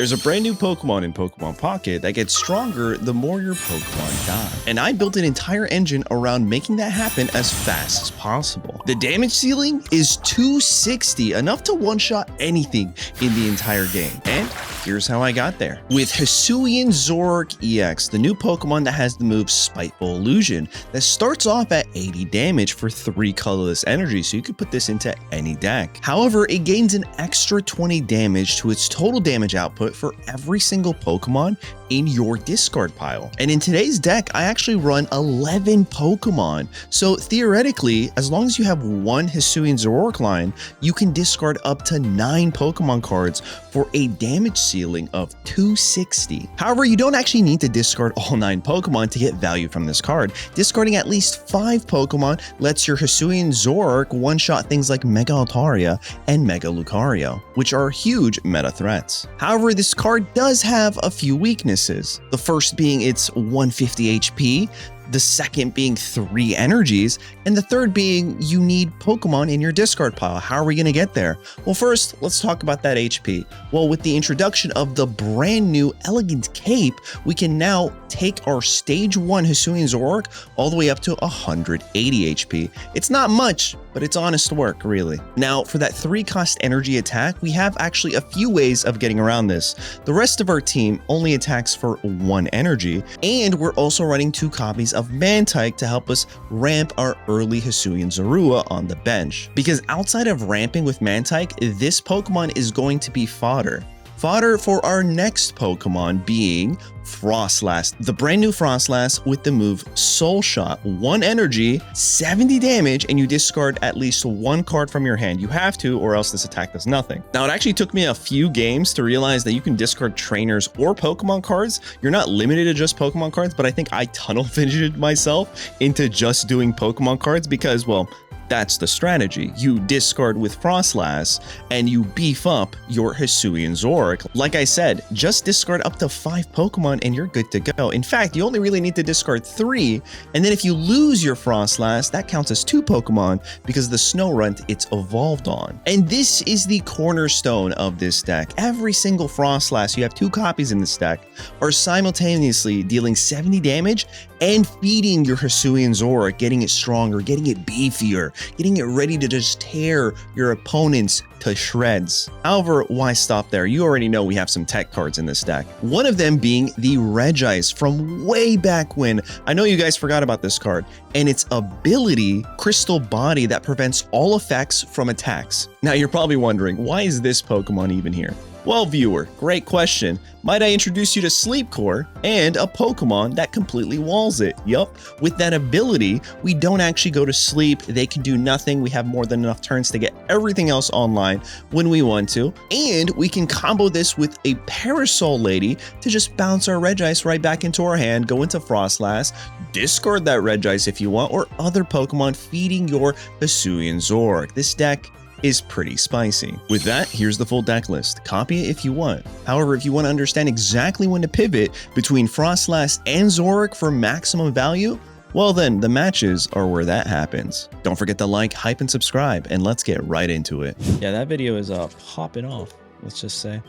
There's a brand new Pokemon in Pokemon Pocket that gets stronger the more your Pokemon die. And I built an entire engine around making that happen as fast as possible. The damage ceiling is 260, enough to one-shot anything in the entire game. And here's how I got there. With Hisuian Zoroark EX, the new Pokemon that has the move Spiteful Illusion that starts off at 80 damage for 3 colorless energy, so you could put this into any deck. However, it gains an extra 20 damage to its total damage output for every single Pokemon in your discard pile. And in today's deck, I actually run 11 Pokemon. So theoretically, as long as you have one Hisuian Zoroark line, you can discard up to 9 Pokemon cards for a damage ceiling of 260. However, you don't actually need to discard all 9 Pokemon to get value from this card. Discarding at least 5 Pokemon lets your Hisuian Zoroark one-shot things like Mega Altaria and Mega Lucario, which are huge meta threats. However, this card does have a few weaknesses. The first being its 150 HP, the second being 3 energies, and the third being you need Pokemon in your discard pile. How are we going to get there? Well, first, let's talk about that HP. Well, with the introduction of the brand new Elegant Cape, we can now take our Stage 1 Hisuian Zoroark all the way up to 180 HP. It's not much, but it's honest work, really. Now, for that 3-cost energy attack, we have actually a few ways of getting around this. The rest of our team only attacks for 1 energy, and we're also running 2 copies of Mantike to help us ramp our early Hisuian Zorua on the bench. Because outside of ramping with Mantike, this Pokemon is going to be fodder. Fodder for our next Pokemon being Froslass, the brand new Froslass with the move Soul Shot. 1 energy, 70 damage, and you discard at least 1 card from your hand. You have to, or else this attack does nothing. Now, it actually took me a few games to realize that you can discard trainers or Pokemon cards. You're not limited to just Pokemon cards, but I think I tunnel visioned myself into just doing Pokemon cards because, well, that's the strategy. You discard with Froslass and you beef up your Hisuian Zoroark. Like I said, just discard up to 5 Pokemon and you're good to go. In fact, you only really need to discard 3, and then if you lose your Froslass, that counts as 2 Pokemon because the Snorunt it's evolved on. And this is the cornerstone of this deck. Every single Froslass, you have 2 copies in this deck, are simultaneously dealing 70 damage and feeding your Hisuian Zoroark, getting it stronger, getting it beefier, getting it ready to just tear your opponents to shreds. However, why stop there? You already know we have some tech cards in this deck. One of them being the Regice from way back when. I know you guys forgot about this card, and its ability, Crystal Body, that prevents all effects from attacks. Now you're probably wondering, why is this Pokemon even here? Well, viewer, great question. Might I introduce you to Sleep Core and a Pokemon that completely walls it? Yup, with that ability, we don't actually go to sleep. They can do nothing. We have more than enough turns to get everything else online when we want to. And we can combo this with a Parasol Lady to just bounce our Regice right back into our hand, go into Froslass, discard that Regice if you want, or other Pokemon feeding your Hisuian Zoroark. This deck is pretty spicy. With that, here's the full deck list. Copy it if you want. However, if you want to understand exactly when to pivot between Froslass and Zoroark for maximum value, well then, the matches are where that happens. Don't forget to like, hype, and subscribe, and let's get right into it. Yeah, that video is popping off, let's just say.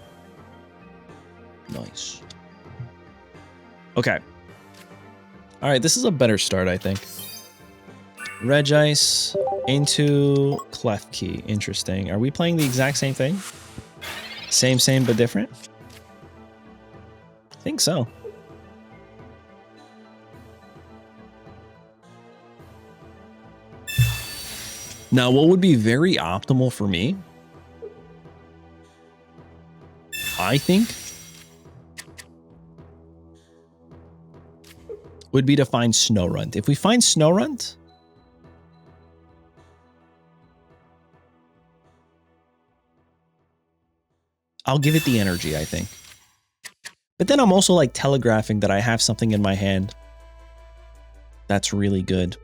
Nice. Okay. All right, this is a better start, I think. Regice into Klefki. Interesting. Are we playing the exact same thing? Same, but different? I think so. Now, what would be very optimal for me, I think, would be to find Snorunt. If we find Snorunt, I'll give it the energy, I think. But then I'm also like telegraphing that I have something in my hand that's really good.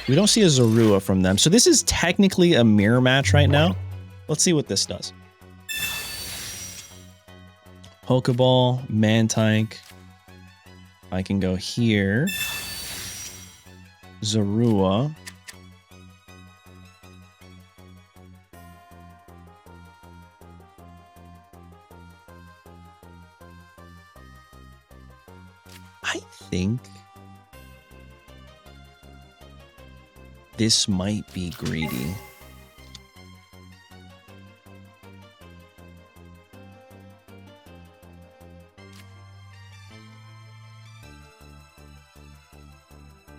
We don't see a Zorua from them. So this is technically a mirror match right now. Let's see what this does. Pokeball, Mantike. I can go here. Zorua. I think this might be greedy.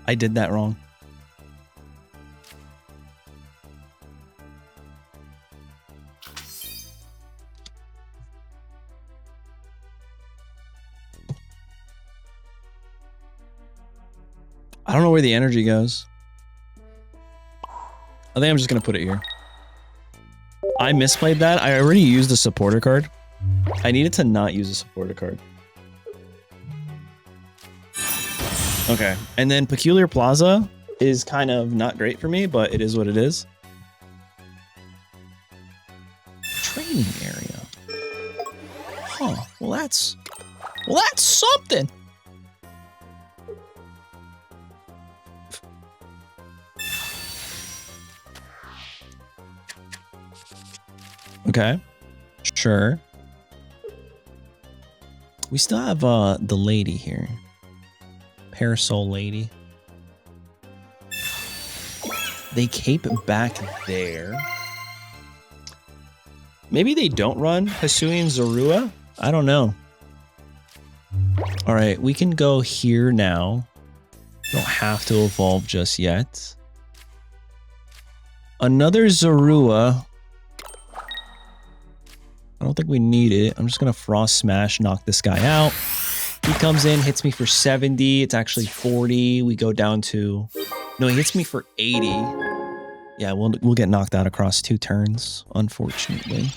I did that wrong. I don't know where the energy goes. I think I'm just going to put it here. I misplayed that. I already used the supporter card. I needed to not use a supporter card. Okay. And then Peculiar Plaza is kind of not great for me, but it is what it is. Training area. Huh. Well, that's something. Okay, sure. We still have the lady here. Parasol lady. They cape back there. Maybe they don't run Hisuian Zoroark? I don't know. All right, we can go here now. Don't have to evolve just yet. Another Zoroark. I don't think we need it. I'm just going to Frost Smash, knock this guy out. He comes in, hits me for 70. It's actually 40. We go down to... No, he hits me for 80. Yeah, we'll get knocked out across 2 turns, unfortunately.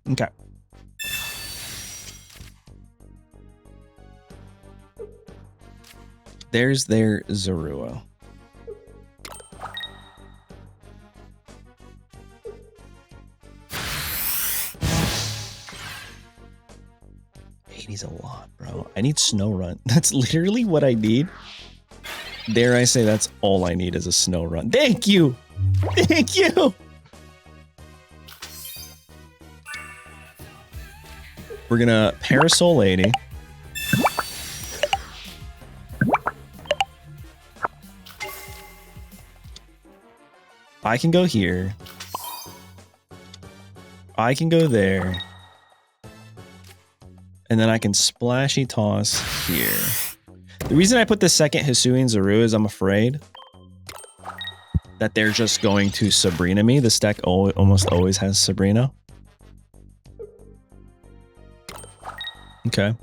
Okay. There's their Zoroark. He's a lot, bro. I need Snow Run. That's literally what I need. Dare I say that's all I need is a Snow Run. Thank you. Thank you. We're gonna Parasol Lady. I can go here. I can go there. And then I can Splashy Toss here. The reason I put the second Hisuian Zoroark is I'm afraid that they're just going to Sabrina me. This deck almost always has Sabrina. Okay.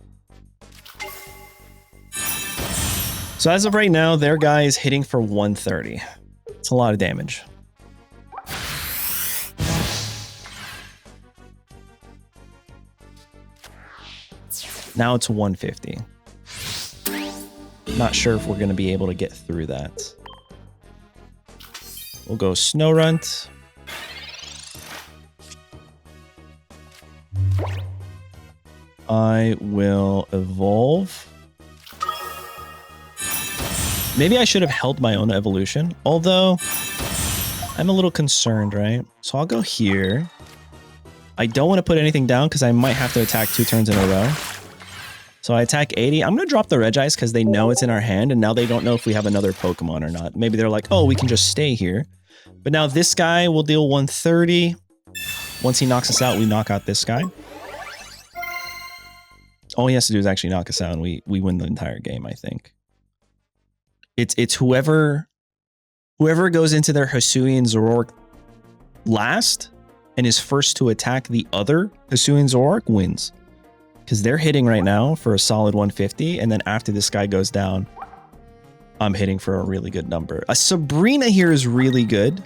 So as of right now, their guy is hitting for 130. It's a lot of damage. Now it's 150. Not sure if we're going to be able to get through that. We'll go Snow Runt. I will evolve. Maybe I should have held my own evolution, although I'm a little concerned, right? So I'll go here. I don't want to put anything down because I might have to attack 2 turns in a row. So I attack 80. I'm going to drop the Regice because they know it's in our hand, and now they don't know if we have another Pokemon or not. Maybe they're like, oh, we can just stay here. But now this guy will deal 130. Once he knocks us out, we knock out this guy. All he has to do is actually knock us out, and we win the entire game, I think. It's whoever goes into their Hisuian Zoroark last and is first to attack the other Hisuian Zoroark wins. Because they're hitting right now for a solid 150, and then after this guy goes down, I'm hitting for a really good number. A Sabrina here is really good.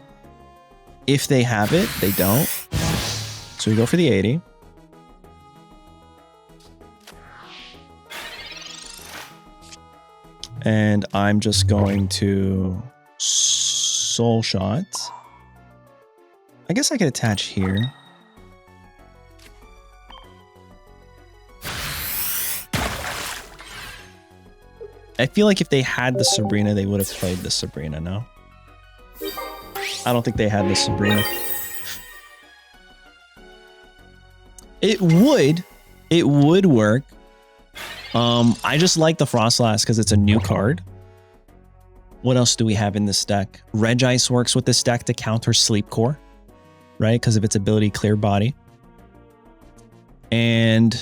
If they have it, they don't. So we go for the 80. And I'm just going to Soul Shot. I guess I could attach here. I feel like if they had the Sabrina, they would have played the Sabrina, no? I don't think they had the Sabrina. It would, It would work. I just like the Froslass because it's a new card. What else do we have in this deck? Regice works with this deck to counter Sleep Core, right? Because of its ability Clear Body. And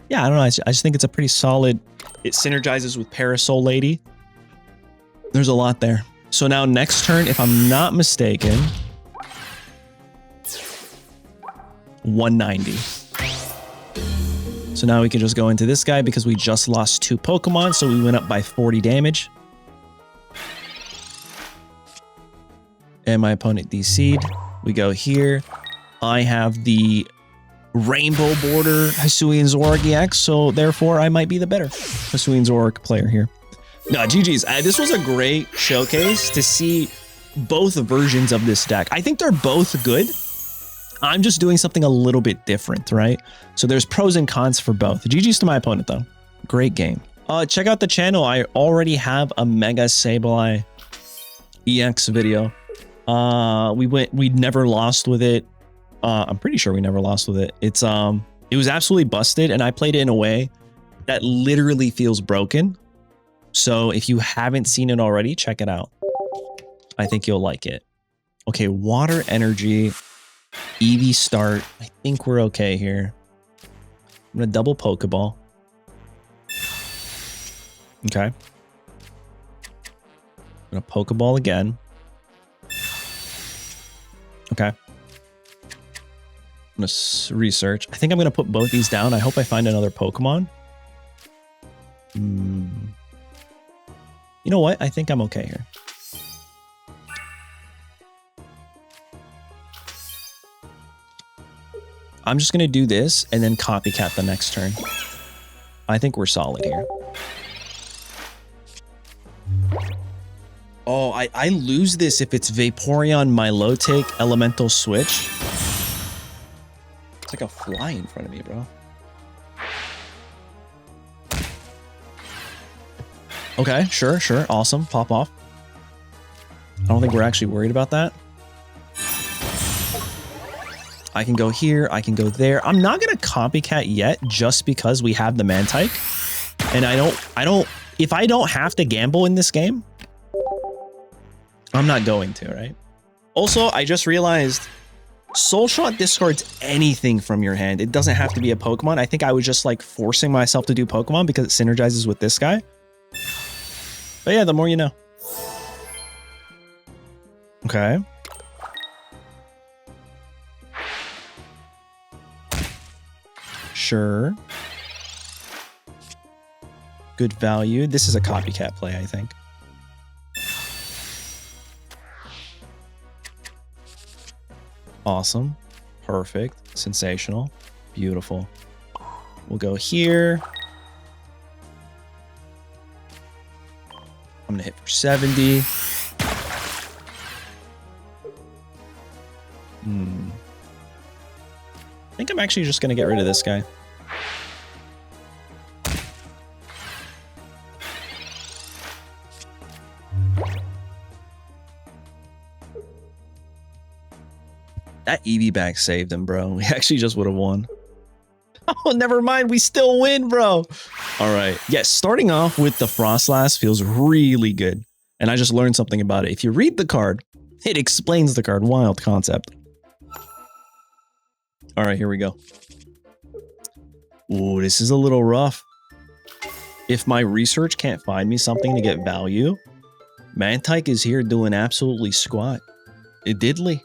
yeah, I don't know. I just think it's a pretty solid. It synergizes with Parasol Lady. There's a lot there. So now next turn, if I'm not mistaken, 190. So now we can just go into this guy because we just lost 2 Pokemon. So we went up by 40 damage. And my opponent DC'd. We go here. I have the Rainbow Border Hisuian Zoroark EX, so therefore I might be the better Hisuian Zoroark player here. No, GG's. This was a great showcase to see both versions of this deck. I think they're both good. I'm just doing something a little bit different, right? So there's pros and cons for both. GG's to my opponent, though. Great game. Check out the channel. I already have a Mega Sableye EX video. We never lost with it. I'm pretty sure we never lost with it. It was absolutely busted, and I played it in a way that literally feels broken. So if you haven't seen it already, check it out. I think you'll like it. Okay, Water Energy, Eevee start. I think we're okay here. I'm gonna double Pokeball. Okay. I'm gonna Pokeball again. Okay. I'm gonna research. I think I'm gonna put both these down. I hope I find another Pokemon. You know what? I think I'm okay here. I'm just gonna do this and then copycat the next turn. I think we're solid here. Oh, I lose this if it's Vaporeon, Milotic, Elemental Switch. It's like a fly in front of me, bro. Okay, sure. Awesome. Pop off. I don't think we're actually worried about that. I can go here. I can go there. I'm not going to copycat yet just because we have the Mantike. And if I don't have to gamble in this game, I'm not going to, right? Also, I just realized Soul Shot discards anything from your hand. It doesn't have to be a Pokemon. I think I was just like forcing myself to do Pokemon because it synergizes with this guy. But yeah, the more you know. Okay. Sure. Good value. This is a copycat play, I think. Awesome. Perfect. Sensational. Beautiful. We'll go here. I'm going to hit for 70. I think I'm actually just going to get rid of this guy. That Eevee bag saved him, bro. We actually just would have won. Oh, never mind. We still win, bro. All right. Yes, starting off with the Froslass feels really good. And I just learned something about it. If you read the card, it explains the card. Wild concept. All right, here we go. Ooh, this is a little rough. If my research can't find me something to get value, Mantike is here doing absolutely squat. It diddly.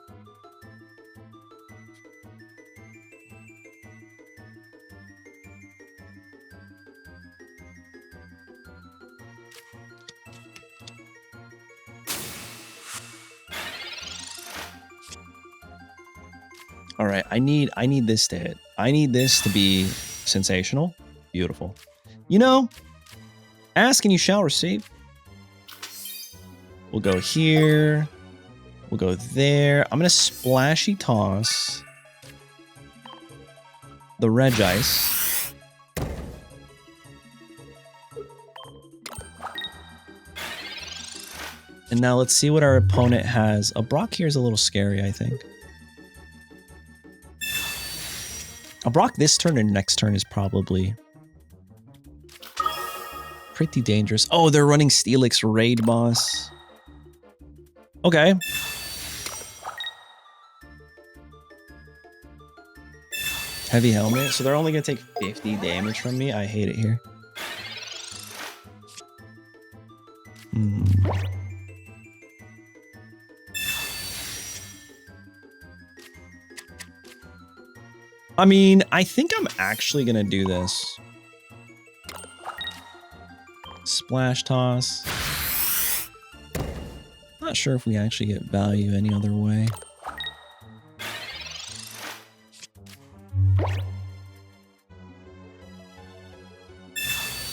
All right, I need this to hit. I need this to be sensational. Beautiful. You know, ask and you shall receive. We'll go here. We'll go there. I'm going to splashy toss the Regice. And now let's see what our opponent has. A Brock here is a little scary, I think. A Brock this turn and next turn is probably pretty dangerous. Oh, they're running Steelix Raid Boss. Okay. Heavy Helmet. So they're only going to take 50 damage from me. I hate it here. I mean, I think I'm actually going to do this. Splash Toss. Not sure if we actually get value any other way.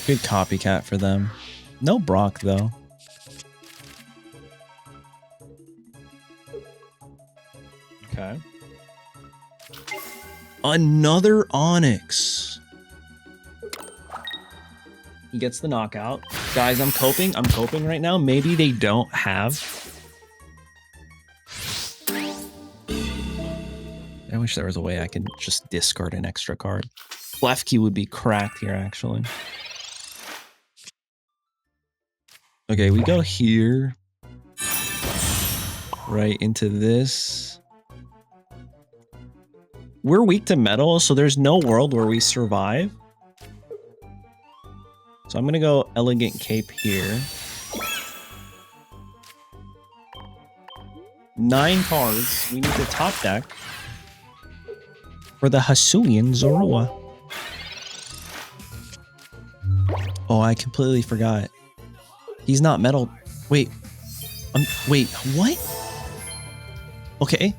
Good copycat for them. No Brock, though. Okay. Another Onyx. He gets the knockout. Guys, I'm coping. I'm coping right now. Maybe they don't have. I wish there was a way I could just discard an extra card. Left key would be cracked here, actually. Okay, we go here. Right into this. We're weak to metal, so there's no world where we survive. So I'm going to go Elegant Cape here. 9 cards. We need to top deck for the Hisuian Zoroark. Oh, I completely forgot. He's not metal. Wait. Wait, what? Okay.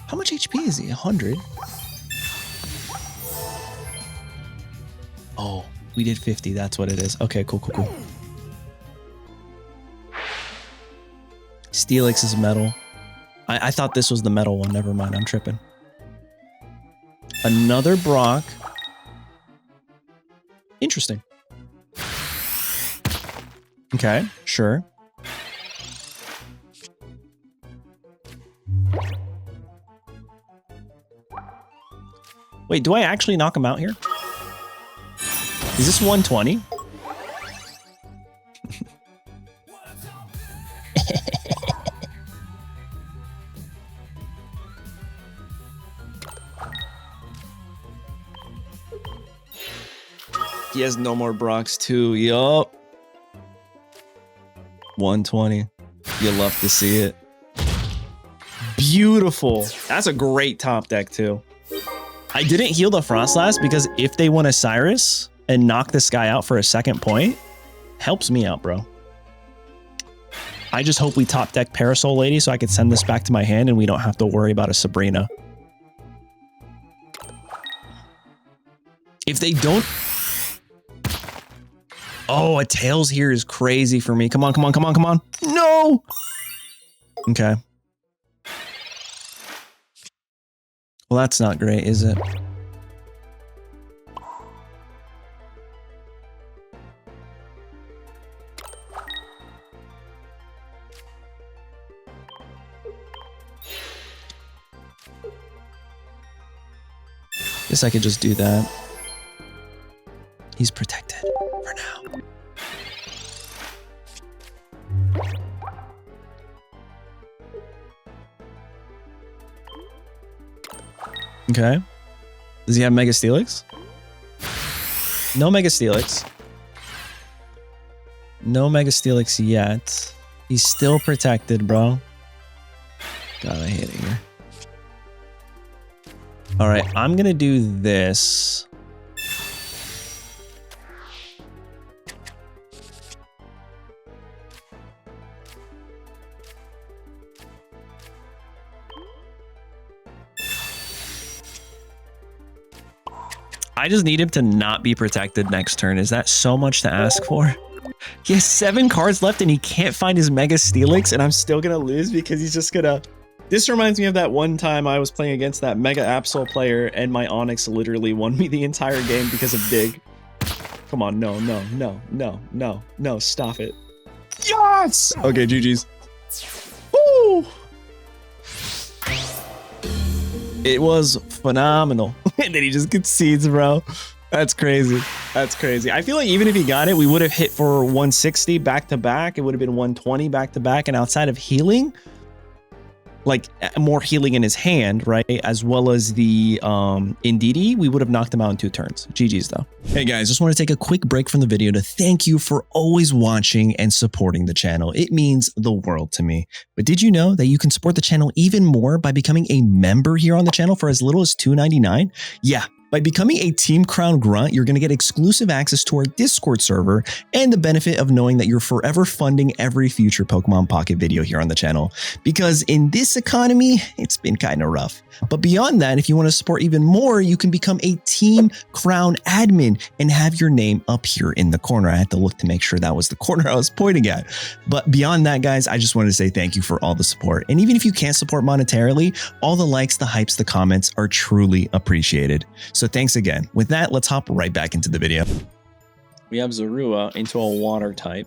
How much HP is he? 100? Oh, we did 50. That's what it is. Okay, cool, cool, cool. Steelix is metal. I thought this was the metal one. Never mind. I'm tripping. Another Brock. Interesting. Okay, sure. Wait, do I actually knock him out here? Is this 120? He has no more Brocks too. Yup. 120. You love to see it. Beautiful. That's a great top deck too. I didn't heal the Froslass because if they want a Cyrus and knock this guy out for a second point, helps me out, bro. I just hope we top deck Parasol Lady so I can send this back to my hand and we don't have to worry about a Sabrina. If they don't... Oh, a Tails here is crazy for me. Come on, come on, come on, come on. No! Okay. Well, that's not great, is it? Guess I could just do that. He's protected for now. Okay. Does he have Mega Steelix? No Mega Steelix. No Mega Steelix yet. He's still protected, bro. God, I hate it here. All right, I'm gonna do this. I just need him to not be protected next turn. Is that so much to ask for? He has 7 cards left and he can't find his Mega Steelix, and I'm still gonna lose because he's just gonna... This reminds me of that one time I was playing against that Mega Absol player and my Onyx literally won me the entire game because of Dig. Come on, no, no, no, no, no, no, stop it. Yes! Okay, GG's. Woo! It was phenomenal. And then he just concedes, bro. That's crazy. That's crazy. I feel like even if he got it, we would have hit for 160 back to back. It would have been 120 back to back. And outside of healing, like more healing in his hand, right? As well as the Indeedee, we would have knocked him out in 2 turns. GG's though. Hey guys, just want to take a quick break from the video to thank you for always watching and supporting the channel. It means the world to me. But did you know that you can support the channel even more by becoming a member here on the channel for as little as $2.99? Yeah. By becoming a Team Crown Grunt, you're going to get exclusive access to our Discord server and the benefit of knowing that you're forever funding every future Pokemon Pocket video here on the channel. Because in this economy, it's been kind of rough. But beyond that, if you want to support even more, you can become a Team Crown admin and have your name up here in the corner. I had to look to make sure that was the corner I was pointing at. But beyond that, guys, I just wanted to say thank you for all the support. And even if you can't support monetarily, all the likes, the hypes, the comments are truly appreciated. So thanks again. With that, let's hop right back into the video. We have Zorua into a water type.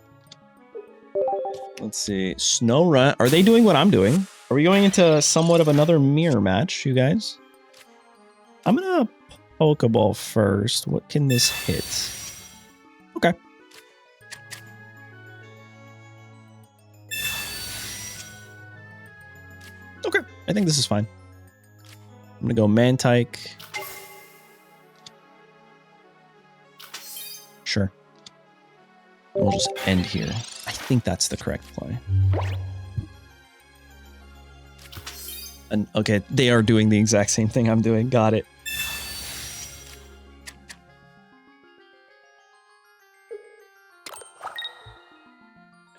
Let's see. Snorunt. Are they doing what I'm doing? Are we going into somewhat of another mirror match, you guys? I'm going to Pokeball first. What can this hit? Okay. Okay. I think this is fine. I'm going to go Mantike. Sure. We'll just end here. I think that's the correct play. And okay, they are doing the exact same thing I'm doing. Got it.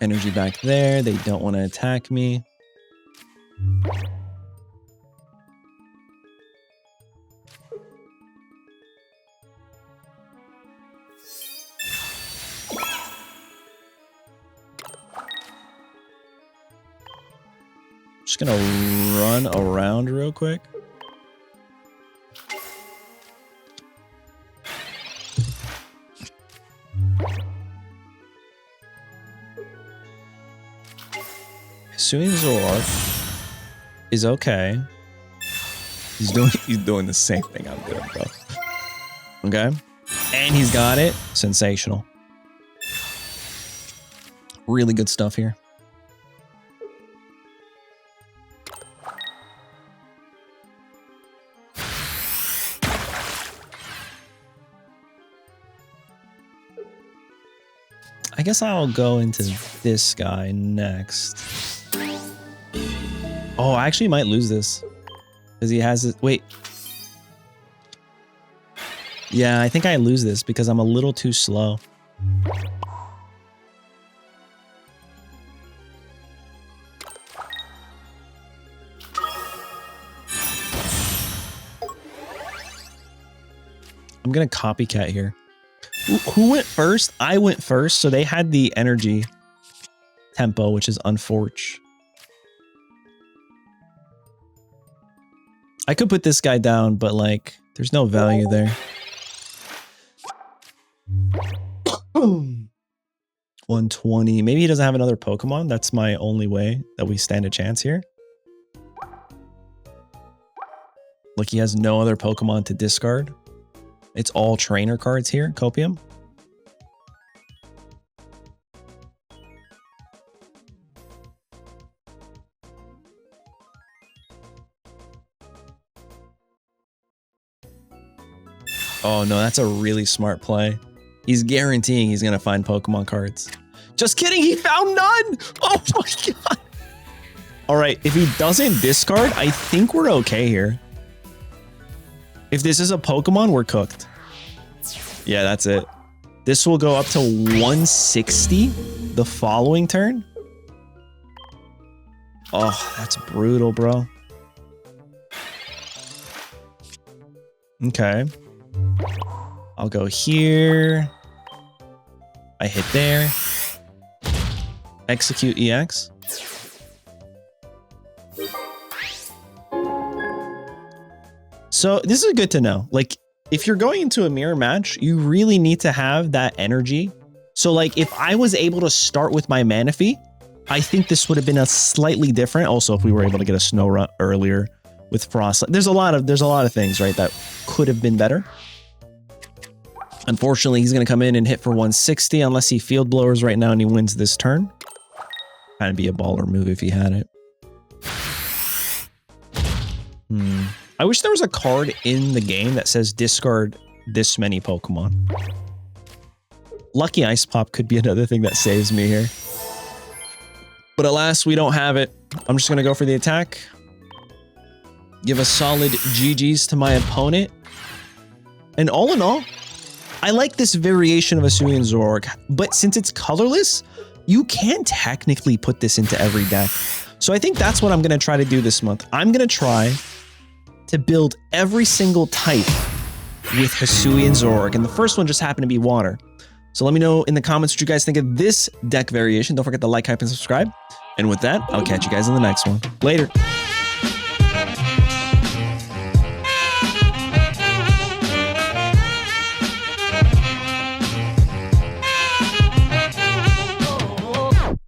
Energy back there. They don't want to attack me. Just gonna run around real quick. Hisuian Zoroark is okay. He's doing the same thing I'm doing, bro. Okay, and he's got it. Sensational. Really good stuff here. I guess I'll go into this guy next. Oh, I actually might lose this. Because he has it. Wait. Yeah, I think I lose this because I'm a little too slow. I'm going to copycat here. Who went first? I went first, so they had the energy tempo, which is unfortunate. I could put this guy down, but like, there's no value there. 120. Maybe he doesn't have another Pokemon. That's my only way that we stand a chance here. Like, he has no other Pokemon to discard. It's all trainer cards here, Copium. Oh no, that's a really smart play. He's guaranteeing he's gonna find Pokemon cards. Just kidding, he found none! Oh my god! Alright, if he doesn't discard, I think we're okay here. If this is a Pokemon, we're cooked. Yeah, that's it. This will go up to 160 the following turn. Oh, that's brutal, bro. Okay. I'll go here. I hit there. Execute EX. So this is good to know. Like, if you're going into a mirror match, you really need to have that energy. So like, if I was able to start with my Manaphy, I think this would have been a slightly different. Also, if we were able to get a Snorunt earlier with Froslass. There's a lot of things, right, that could have been better. Unfortunately, he's going to come in and hit for 160 unless he field blowers right now and he wins this turn. Kind of be a baller move if he had it. I wish there was a card in the game that says discard this many Pokemon. Lucky Ice Pop could be another thing that saves me here. But alas, we don't have it. I'm just going to go for the attack. Give a solid GG's to my opponent. And all in all, I like this variation of Hisuian Zoroark, but since it's colorless, you can technically put this into every deck. So I think that's what I'm going to try to do this month. I'm going to try to build every single type with Hisuian Zoroark, and the first one just happened to be water. So let me know in the comments what you guys think of this deck variation. Don't forget to like, hype, and subscribe. And with that, I'll catch you guys in the next one. Later.